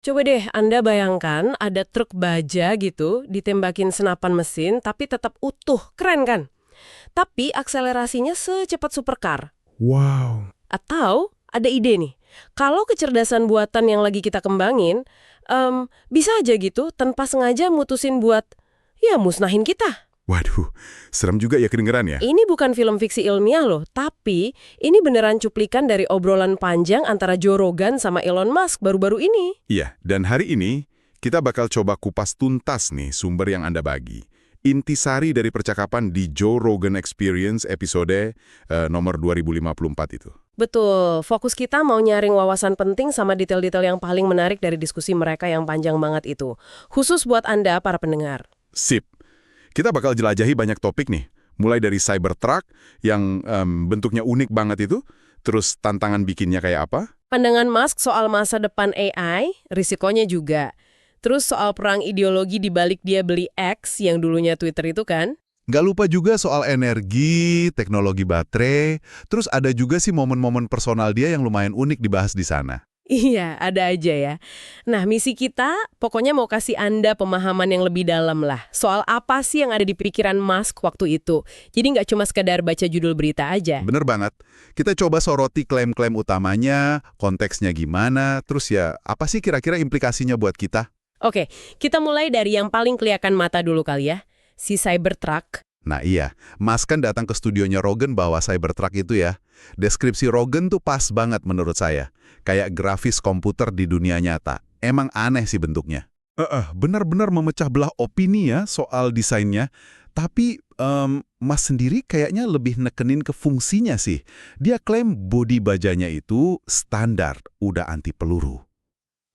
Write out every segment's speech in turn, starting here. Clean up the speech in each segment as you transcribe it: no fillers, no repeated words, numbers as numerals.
Coba deh Anda bayangkan ada truk baja gitu, ditembakin senapan mesin, tapi tetap utuh. Keren kan? Tapi akselerasinya secepat supercar. Wow. Atau ada ide nih, kalau kecerdasan buatan yang lagi kita kembangin, bisa aja gitu tanpa sengaja mutusin buat, ya musnahin kita. Waduh, serem juga ya kedengeran ya? Ini bukan film fiksi ilmiah loh, tapi ini beneran cuplikan dari obrolan panjang antara Joe Rogan sama Elon Musk baru-baru ini. Iya, dan hari ini kita bakal coba kupas tuntas nih sumber yang Anda bagi. Intisari dari percakapan di Joe Rogan Experience episode nomor 2054 itu. Betul, fokus kita mau nyaring wawasan penting sama detail-detail yang paling menarik dari diskusi mereka yang panjang banget itu. Khusus buat Anda, para pendengar. Sip. Kita bakal jelajahi banyak topik nih. Mulai dari Cybertruck yang bentuknya unik banget itu, terus tantangan bikinnya kayak apa? Pandangan Musk soal masa depan AI, risikonya juga. Terus soal perang ideologi di balik dia beli X yang dulunya Twitter itu kan? Nggak lupa juga soal energi, teknologi baterai, terus ada juga sih momen-momen personal dia yang lumayan unik dibahas di sana. Iya, ada aja ya. Nah, misi kita pokoknya mau kasih Anda pemahaman yang lebih dalam lah. Soal apa sih yang ada di pikiran Musk waktu itu. Jadi nggak cuma sekedar baca judul berita aja. Bener banget. Kita coba soroti klaim-klaim utamanya, konteksnya gimana, terus ya apa sih kira-kira implikasinya buat kita? Oke, kita mulai dari yang paling kelihatan mata dulu kali ya. Si Cybertruck. Nah iya, Mas kan datang ke studionya Rogan bawa Cybertruck itu ya. Deskripsi Rogan tuh pas banget menurut saya. Kayak grafis komputer di dunia nyata. Emang aneh sih bentuknya. Benar-benar memecah belah opini ya soal desainnya. Tapi Mas sendiri kayaknya lebih nekenin ke fungsinya sih. Dia klaim bodi bajanya itu standar, udah anti peluru.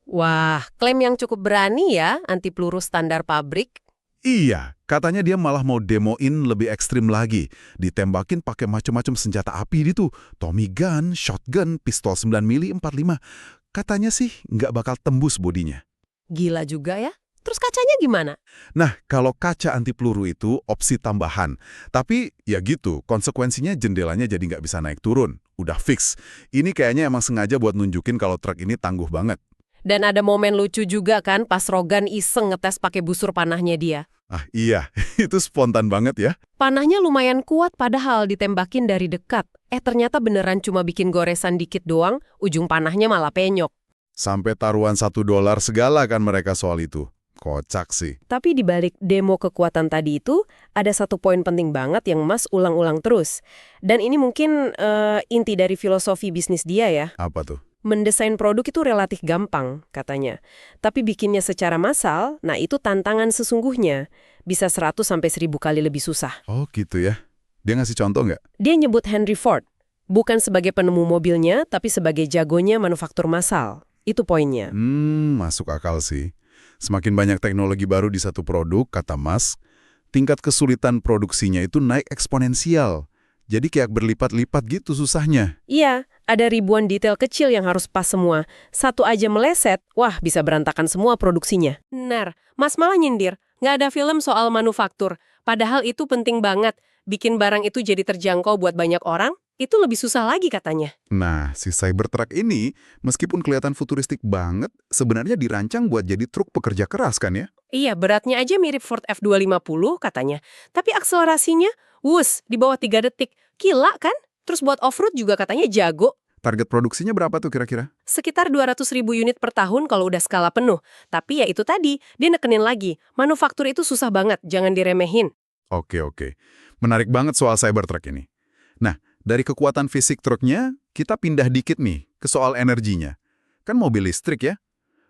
Wah, klaim yang cukup berani ya, anti peluru standar pabrik. Iya, katanya dia malah mau demoin lebih ekstrim lagi. Ditembakin pakai macam-macam senjata api gitu. Tommy gun, shotgun, pistol 9 mili 45. Katanya sih nggak bakal tembus bodinya. Gila juga ya. Terus kacanya gimana? Nah, kalau kaca anti peluru itu opsi tambahan. Tapi ya gitu, konsekuensinya jendelanya jadi nggak bisa naik turun. Udah fix. Ini kayaknya emang sengaja buat nunjukin kalau truk ini tangguh banget. Dan ada momen lucu juga kan pas Rogan iseng ngetes pakai busur panahnya dia. Ah iya, itu spontan banget ya. Panahnya lumayan kuat padahal ditembakin dari dekat. Ternyata beneran cuma bikin goresan dikit doang, ujung panahnya malah penyok. Sampai taruhan $1 segala kan mereka soal itu. Kocak sih. Tapi di balik demo kekuatan tadi itu, ada satu poin penting banget yang Mas ulang-ulang terus. Dan ini mungkin inti dari filosofi bisnis dia ya. Apa tuh? Mendesain produk itu relatif gampang, katanya. Tapi bikinnya secara massal, nah itu tantangan sesungguhnya. Bisa 100-1000 kali lebih susah. Oh gitu ya. Dia ngasih contoh nggak? Dia nyebut Henry Ford, bukan sebagai penemu mobilnya, tapi sebagai jagonya manufaktur massal. Itu poinnya. Masuk akal sih. Semakin banyak teknologi baru di satu produk, kata Mas, tingkat kesulitan produksinya itu naik eksponensial. Jadi kayak berlipat-lipat gitu susahnya. Iya, ada ribuan detail kecil yang harus pas semua. Satu aja meleset, wah bisa berantakan semua produksinya. Benar, Mas malah nyindir, nggak ada film soal manufaktur. Padahal itu penting banget. Bikin barang itu jadi terjangkau buat banyak orang, itu lebih susah lagi katanya. Nah, si Cybertruck ini, meskipun kelihatan futuristik banget, sebenarnya dirancang buat jadi truk pekerja keras kan ya? Iya, beratnya aja mirip Ford F250 katanya. Tapi akselerasinya, di bawah 3 detik. Gila kan? Terus buat off-road juga katanya jago. Target produksinya berapa tuh kira-kira? Sekitar 200.000 unit per tahun kalau udah skala penuh. Tapi ya itu tadi, dia nekenin lagi. Manufaktur itu susah banget, jangan diremehin. Oke. Menarik banget soal Cybertruck ini. Nah, dari kekuatan fisik truknya, kita pindah dikit nih ke soal energinya. Kan mobil listrik ya?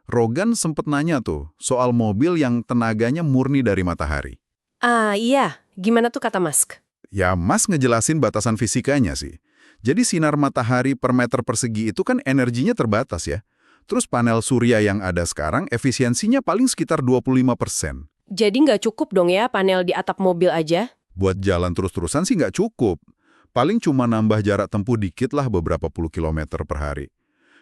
Rogan sempet nanya tuh soal mobil yang tenaganya murni dari matahari. Ah iya, gimana tuh kata Musk? Ya, Mas ngejelasin batasan fisikanya sih. Jadi sinar matahari per meter persegi itu kan energinya terbatas ya. Terus panel surya yang ada sekarang efisiensinya paling sekitar 25%. Jadi nggak cukup dong ya panel di atap mobil aja? Buat jalan terus-terusan sih nggak cukup. Paling cuma nambah jarak tempuh dikit lah beberapa puluh kilometer per hari.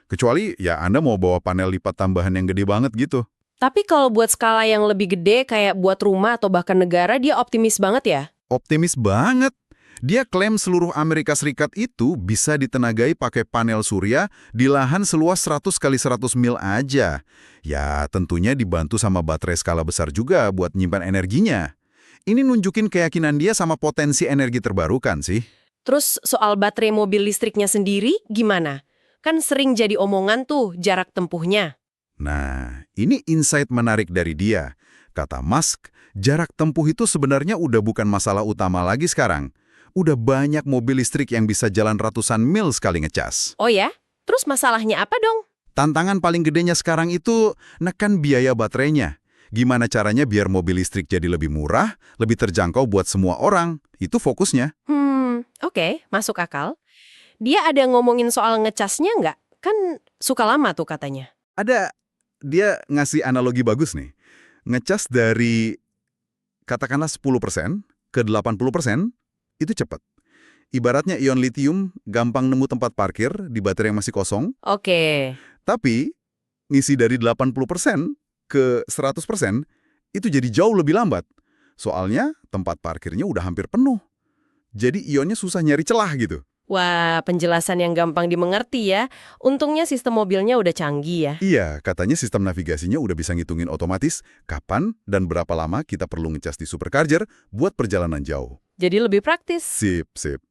Kecuali ya Anda mau bawa panel lipat tambahan yang gede banget gitu. Tapi kalau buat skala yang lebih gede kayak buat rumah atau bahkan negara, dia optimis banget ya? Optimis banget. Dia klaim seluruh Amerika Serikat itu bisa ditenagai pakai panel surya di lahan seluas 100 kali 100 mil aja. Ya, tentunya dibantu sama baterai skala besar juga buat nyimpan energinya. Ini nunjukin keyakinan dia sama potensi energi terbarukan sih. Terus soal baterai mobil listriknya sendiri gimana? Kan sering jadi omongan tuh jarak tempuhnya. Nah, ini insight menarik dari dia. Kata Musk, jarak tempuh itu sebenarnya udah bukan masalah utama lagi sekarang. Udah banyak mobil listrik yang bisa jalan ratusan mil sekali ngecas. Oh ya? Terus masalahnya apa dong? Tantangan paling gedenya sekarang itu nekan biaya baterainya. Gimana caranya biar mobil listrik jadi lebih murah, lebih terjangkau buat semua orang. Itu fokusnya. Oke, masuk akal. Dia ada ngomongin soal ngecasnya nggak? Kan suka lama tuh katanya. Dia ngasih analogi bagus nih. Ngecas dari katakanlah 10% ke 80% itu cepat. Ibaratnya ion litium gampang nemu tempat parkir di baterai yang masih kosong. Oke. Tapi ngisi dari 80% ke 100% itu jadi jauh lebih lambat. Soalnya tempat parkirnya udah hampir penuh. Jadi ionnya susah nyari celah gitu. Wah, penjelasan yang gampang dimengerti ya. Untungnya sistem mobilnya udah canggih ya. Iya, katanya sistem navigasinya udah bisa ngitungin otomatis kapan dan berapa lama kita perlu ngecas di supercharger buat perjalanan jauh. Jadi lebih praktis. Sip.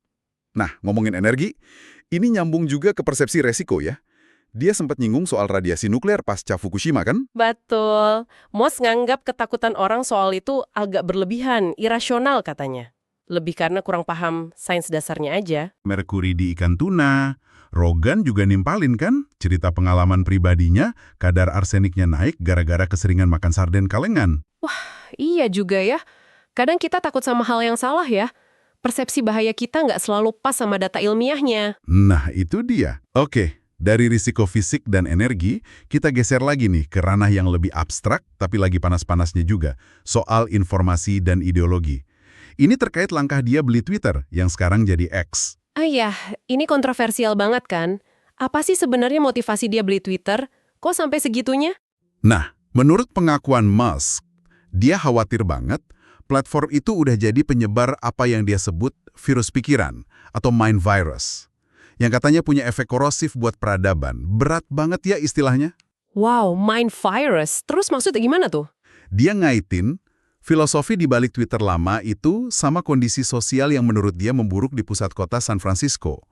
Nah, ngomongin energi, ini nyambung juga ke persepsi resiko ya. Dia sempat nyinggung soal radiasi nuklir pasca Fukushima kan? Betul. Moss nganggap ketakutan orang soal itu agak berlebihan, irasional katanya. Lebih karena kurang paham sains dasarnya aja. Merkuri di ikan tuna. Rogan juga nimpalin kan? Cerita pengalaman pribadinya, kadar arseniknya naik gara-gara keseringan makan sarden kalengan. Iya juga ya. Kadang kita takut sama hal yang salah ya. Persepsi bahaya kita nggak selalu pas sama data ilmiahnya. Nah, itu dia. Oke, dari risiko fisik dan energi, kita geser lagi nih ke ranah yang lebih abstrak, tapi lagi panas-panasnya juga. Soal informasi dan ideologi. Ini terkait langkah dia beli Twitter, yang sekarang jadi X. Iya, ini kontroversial banget kan? Apa sih sebenarnya motivasi dia beli Twitter? Kok sampai segitunya? Nah, menurut pengakuan Musk, dia khawatir banget platform itu udah jadi penyebar apa yang dia sebut virus pikiran atau mind virus. Yang katanya punya efek korosif buat peradaban. Berat banget ya istilahnya. Wow, mind virus. Terus maksudnya gimana tuh? Dia ngaitin filosofi di balik Twitter lama itu sama kondisi sosial yang menurut dia memburuk di pusat kota San Francisco.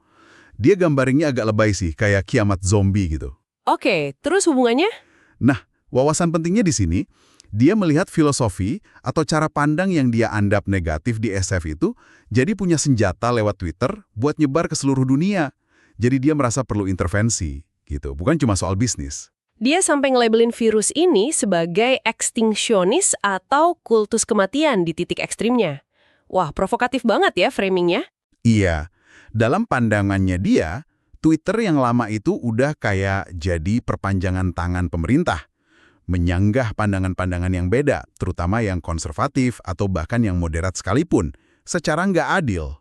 Dia gambarinnya agak lebay sih, kayak kiamat zombie gitu. Oke, terus hubungannya? Nah, wawasan pentingnya di sini, dia melihat filosofi atau cara pandang yang dia anggap negatif di SF itu jadi punya senjata lewat Twitter buat nyebar ke seluruh dunia. Jadi dia merasa perlu intervensi, gitu. Bukan cuma soal bisnis. Dia sampai nge-labelin virus ini sebagai extinctionist atau kultus kematian di titik ekstrimnya. Wah, provokatif banget ya framingnya. Iya, dalam pandangannya dia, Twitter yang lama itu udah kayak jadi perpanjangan tangan pemerintah. Menyanggah pandangan-pandangan yang beda, terutama yang konservatif atau bahkan yang moderat sekalipun, secara nggak adil.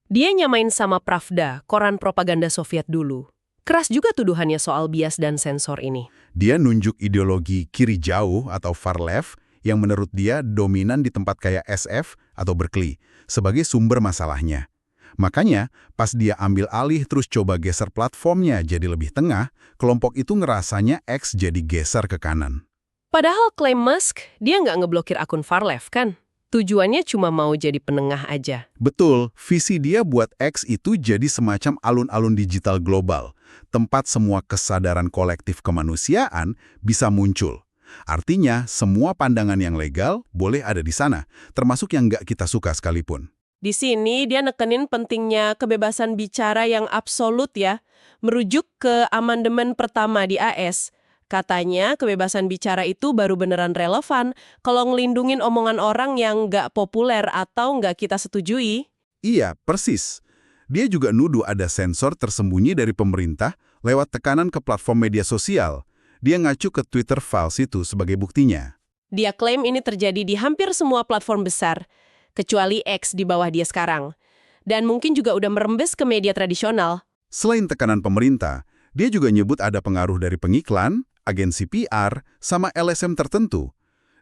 Dia nyamain sama Pravda, koran propaganda Soviet dulu. Keras juga tuduhannya soal bias dan sensor ini. Dia nunjuk ideologi kiri jauh atau far left yang menurut dia dominan di tempat kayak SF atau Berkeley sebagai sumber masalahnya. Makanya, pas dia ambil alih terus coba geser platformnya jadi lebih tengah, kelompok itu ngerasanya X jadi geser ke kanan. Padahal klaim Musk, dia nggak ngeblokir akun far left kan? Tujuannya cuma mau jadi penengah aja. Betul, visi dia buat X itu jadi semacam alun-alun digital global, tempat semua kesadaran kolektif kemanusiaan bisa muncul. Artinya, semua pandangan yang legal boleh ada di sana, termasuk yang nggak kita suka sekalipun. Di sini dia nekenin pentingnya kebebasan bicara yang absolut ya, merujuk ke amandemen pertama di AS. Katanya kebebasan bicara itu baru beneran relevan kalau ngelindungin omongan orang yang nggak populer atau nggak kita setujui. Iya, persis. Dia juga nuduh ada sensor tersembunyi dari pemerintah lewat tekanan ke platform media sosial. Dia ngacu ke Twitter Files itu sebagai buktinya. Dia klaim ini terjadi di hampir semua platform besar, kecuali X di bawah dia sekarang. Dan mungkin juga udah merembes ke media tradisional. Selain tekanan pemerintah, dia juga nyebut ada pengaruh dari pengiklan, agensi PR, sama LSM tertentu.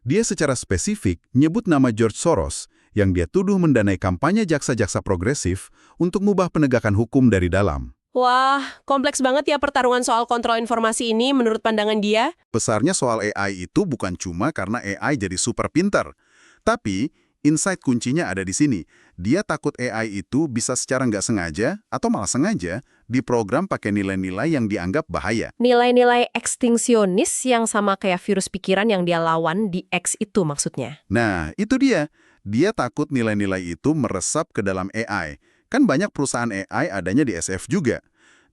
Dia secara spesifik nyebut nama George Soros yang dia tuduh mendanai kampanye jaksa-jaksa progresif untuk mengubah penegakan hukum dari dalam. Wah, kompleks banget ya pertarungan soal kontrol informasi ini menurut pandangan dia. Besarnya soal AI itu bukan cuma karena AI jadi super pintar. Tapi, insight kuncinya ada di sini. Dia takut AI itu bisa secara nggak sengaja, atau malah sengaja, diprogram pakai nilai-nilai yang dianggap bahaya. Nilai-nilai ekstinsionis yang sama kayak virus pikiran yang dia lawan di X itu maksudnya. Nah, itu dia. Dia takut nilai-nilai itu meresap ke dalam AI. Kan banyak perusahaan AI adanya di SF juga.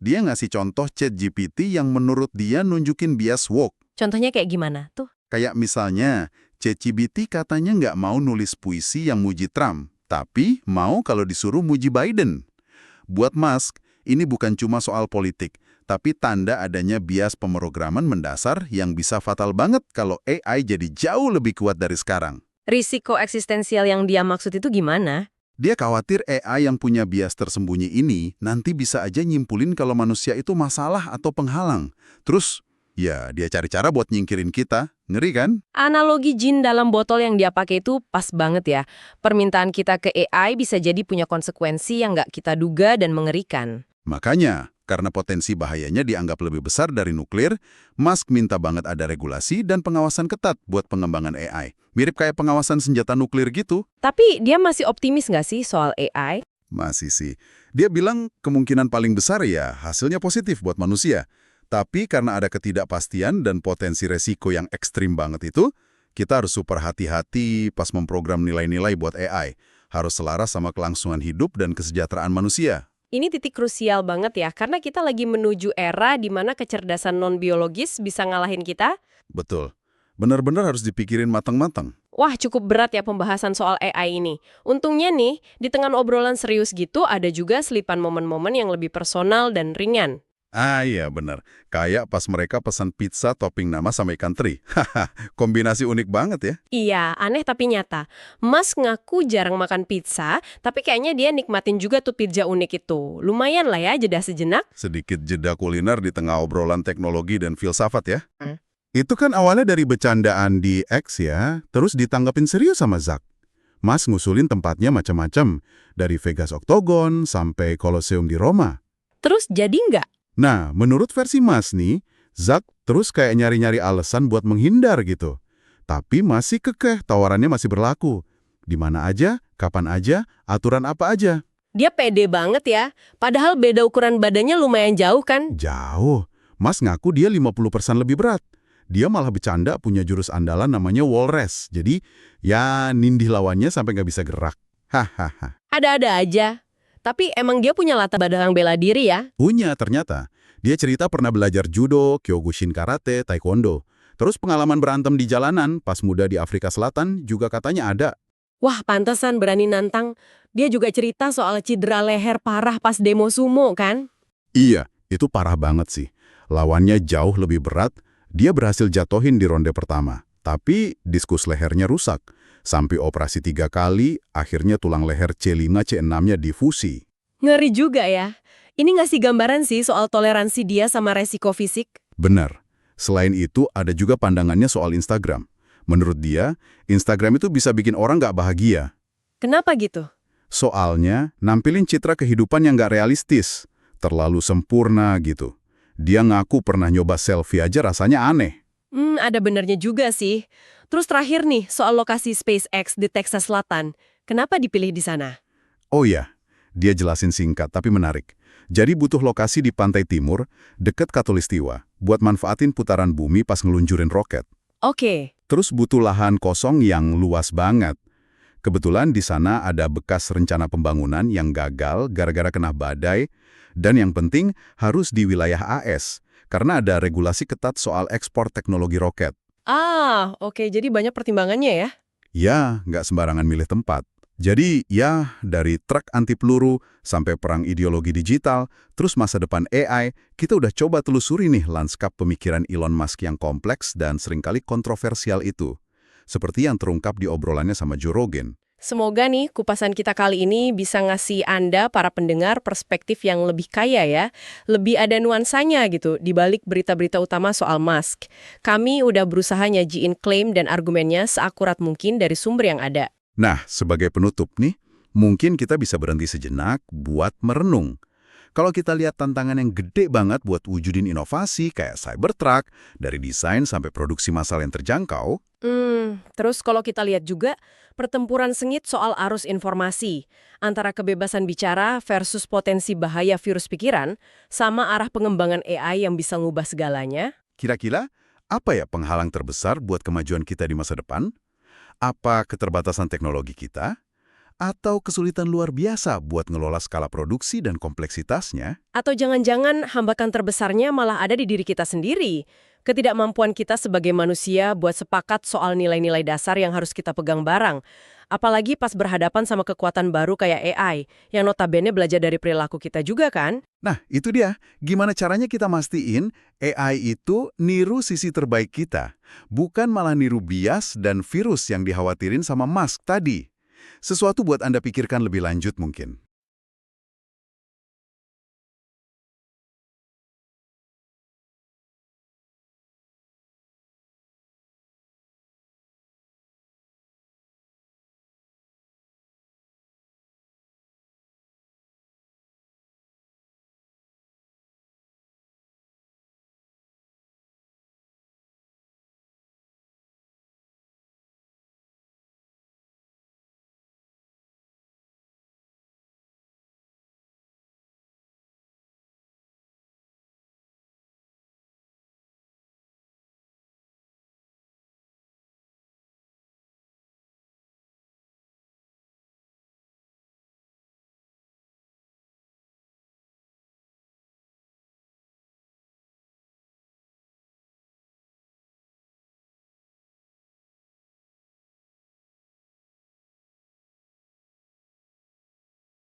Dia ngasih contoh ChatGPT yang menurut dia nunjukin bias woke. Contohnya kayak gimana tuh? Kayak misalnya, ChatGPT katanya nggak mau nulis puisi yang muji Trump, tapi mau kalau disuruh muji Biden. Buat Musk, ini bukan cuma soal politik, tapi tanda adanya bias pemrograman mendasar yang bisa fatal banget kalau AI jadi jauh lebih kuat dari sekarang. Risiko eksistensial yang dia maksud itu gimana? Dia khawatir AI yang punya bias tersembunyi ini nanti bisa aja nyimpulin kalau manusia itu masalah atau penghalang. Terus, ya dia cari cara buat nyingkirin kita. Ngeri kan? Analogi jin dalam botol yang dia pakai itu pas banget ya. Permintaan kita ke AI bisa jadi punya konsekuensi yang nggak kita duga dan mengerikan. Makanya, karena potensi bahayanya dianggap lebih besar dari nuklir, Musk minta banget ada regulasi dan pengawasan ketat buat pengembangan AI. Mirip kayak pengawasan senjata nuklir gitu. Tapi dia masih optimis nggak sih soal AI? Masih sih. Dia bilang kemungkinan paling besar ya hasilnya positif buat manusia. Tapi karena ada ketidakpastian dan potensi resiko yang ekstrim banget itu, kita harus super hati-hati pas memprogram nilai-nilai buat AI. Harus selaras sama kelangsungan hidup dan kesejahteraan manusia. Ini titik krusial banget ya, karena kita lagi menuju era di mana kecerdasan non-biologis bisa ngalahin kita. Betul. Benar-benar harus dipikirin matang-matang. Wah, cukup berat ya pembahasan soal AI ini. Untungnya nih, di tengah obrolan serius gitu ada juga selipan momen-momen yang lebih personal dan ringan. Ah iya benar. Kayak pas mereka pesan pizza topping nama sama ikan teri. Haha, kombinasi unik banget ya. Iya, aneh tapi nyata. Mas ngaku jarang makan pizza, tapi kayaknya dia nikmatin juga tuh pizza unik itu. Lumayan lah ya jeda sejenak. Sedikit jeda kuliner di tengah obrolan teknologi dan filsafat ya. Itu kan awalnya dari bercandaan di X ya, terus ditanggapin serius sama Zuck. Mas ngusulin tempatnya macam-macam, dari Vegas Octagon sampai Colosseum di Roma. Terus jadi nggak? Nah, menurut versi Mas nih, Zuck terus kayak nyari-nyari alasan buat menghindar gitu. Tapi masih kekeh, tawarannya masih berlaku. Di mana aja, kapan aja, aturan apa aja. Dia pede banget ya. Padahal beda ukuran badannya lumayan jauh kan? Jauh. Mas ngaku dia 50% lebih berat. Dia malah bercanda punya jurus andalan namanya Walrus. Jadi, ya nindih lawannya sampai nggak bisa gerak. Hahaha. Ada-ada aja. Tapi emang dia punya latar belakang bela diri ya? Punya ternyata. Dia cerita pernah belajar judo, kyokushin karate, taekwondo. Terus pengalaman berantem di jalanan pas muda di Afrika Selatan juga katanya ada. Wah, pantesan berani nantang. Dia juga cerita soal cedera leher parah pas demo sumo kan? Iya, itu parah banget sih. Lawannya jauh lebih berat, dia berhasil jatohin di ronde pertama. Tapi diskus lehernya rusak. Sampai operasi 3 kali, akhirnya tulang leher C5, C6-nya difusi. Ngeri juga ya. Ini ngasih gambaran sih soal toleransi dia sama resiko fisik. Benar. Selain itu, ada juga pandangannya soal Instagram. Menurut dia, Instagram itu bisa bikin orang nggak bahagia. Kenapa gitu? Soalnya, nampilin citra kehidupan yang nggak realistis. Terlalu sempurna gitu. Dia ngaku pernah nyoba selfie aja rasanya aneh. Ada benernya juga sih. Terus terakhir nih, soal lokasi SpaceX di Texas Selatan. Kenapa dipilih di sana? Oh iya, dia jelasin singkat tapi menarik. Jadi butuh lokasi di pantai timur, dekat Khatulistiwa, buat manfaatin putaran bumi pas ngeluncurin roket. Oke. Terus butuh lahan kosong yang luas banget. Kebetulan di sana ada bekas rencana pembangunan yang gagal gara-gara kena badai, dan yang penting harus di wilayah AS, karena ada regulasi ketat soal ekspor teknologi roket. Oke. Jadi banyak pertimbangannya ya? Ya, nggak sembarangan milih tempat. Jadi ya, dari truk anti peluru sampai perang ideologi digital, terus masa depan AI, kita udah coba telusuri nih lanskap pemikiran Elon Musk yang kompleks dan seringkali kontroversial itu. Seperti yang terungkap di obrolannya sama Joe Rogan. Semoga nih kupasan kita kali ini bisa ngasih Anda, para pendengar, perspektif yang lebih kaya ya. Lebih ada nuansanya gitu di balik berita-berita utama soal Musk. Kami udah berusaha nyajiin klaim dan argumennya seakurat mungkin dari sumber yang ada. Nah, sebagai penutup nih, mungkin kita bisa berhenti sejenak buat merenung. Kalau kita lihat tantangan yang gede banget buat wujudin inovasi kayak Cybertruck, dari desain sampai produksi massal yang terjangkau, Terus kalau kita lihat juga pertempuran sengit soal arus informasi antara kebebasan bicara versus potensi bahaya virus pikiran sama arah pengembangan AI yang bisa ngubah segalanya. kira-kira apa ya penghalang terbesar buat kemajuan kita di masa depan? Apa keterbatasan teknologi kita? Atau kesulitan luar biasa buat ngelola skala produksi dan kompleksitasnya? Atau jangan-jangan hambatan terbesarnya malah ada di diri kita sendiri. Ketidakmampuan kita sebagai manusia buat sepakat soal nilai-nilai dasar yang harus kita pegang bareng. Apalagi pas berhadapan sama kekuatan baru kayak AI, yang notabene belajar dari perilaku kita juga kan? Nah, itu dia. Gimana caranya kita mastiin AI itu niru sisi terbaik kita, bukan malah niru bias dan virus yang dikhawatirin sama Musk tadi. Sesuatu buat Anda pikirkan lebih lanjut mungkin.